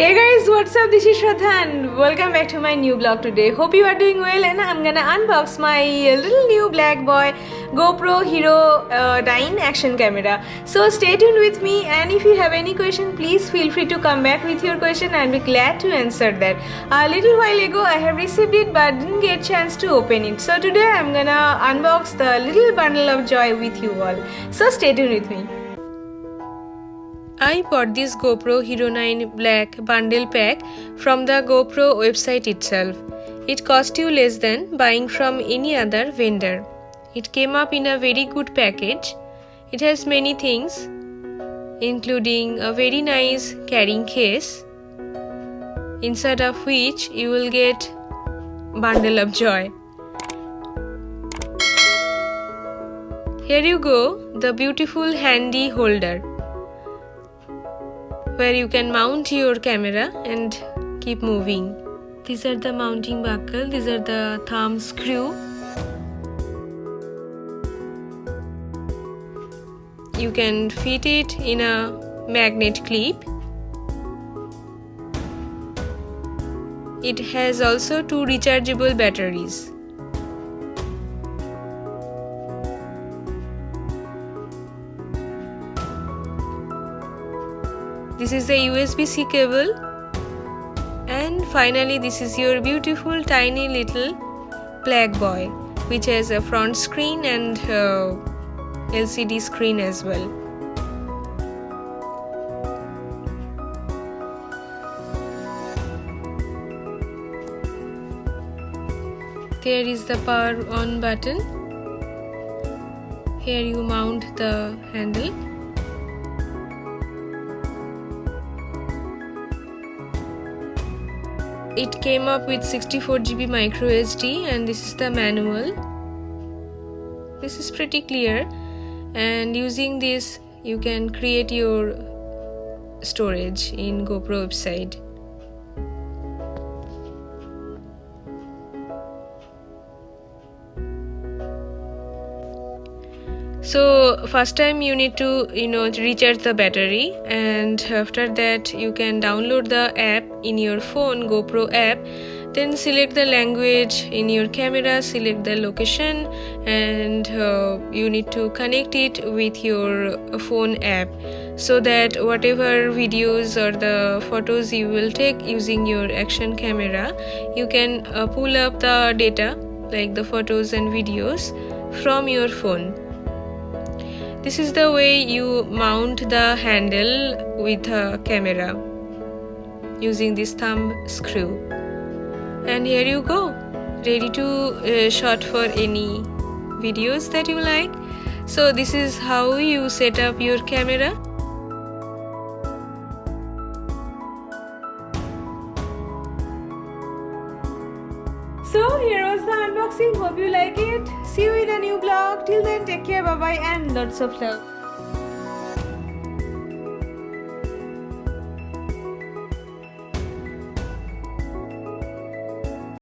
Hey guys, what's up? This is Shraddha and welcome back to my new vlog today. Hope you are doing well and I'm gonna unbox my little new black boy GoPro Hero 9 action camera. So stay tuned with me, and if you have any question, please feel free to come back with your question. I'll be glad to answer that. A little while ago I have received it but didn't get chance to open it. So today I'm gonna unbox the little bundle of joy with you all. So stay tuned with me. I bought this GoPro Hero 9 Black bundle pack from the GoPro website itself. It cost you less than buying from any other vendor. It came up in a very good package. It has many things, including a very nice carrying case, inside of which you will get bundle of joy. Here you go, the beautiful handy holder, where you can mount your camera and keep moving. These are the mounting buckle, these are the thumb screw. You can fit it in a magnet clip. It has also 2 rechargeable batteries. This is the USB-C cable, and finally this is your beautiful tiny little black boy, which has a front screen and LCD screen as well. There is the power on button. Here you mount the handle. It came up with 64 GB micro SD, and this is the manual. This is pretty clear, and using this you can create your storage in GoPro website. So first time you need to recharge the battery, and after that you can download the app in your phone, GoPro app. Then select the language in your camera, select the location, and you need to connect it with your phone app, so that whatever videos or the photos you will take using your action camera, you can pull up the data like the photos and videos from your phone. This is the way you mount the handle with a camera using this thumb screw. And here you go, ready to shot for any videos that you like. So this is how you set up your camera. So here was the unboxing. Hope you like it. See you in a new vlog. Till then, take care, bye bye, and lots of love.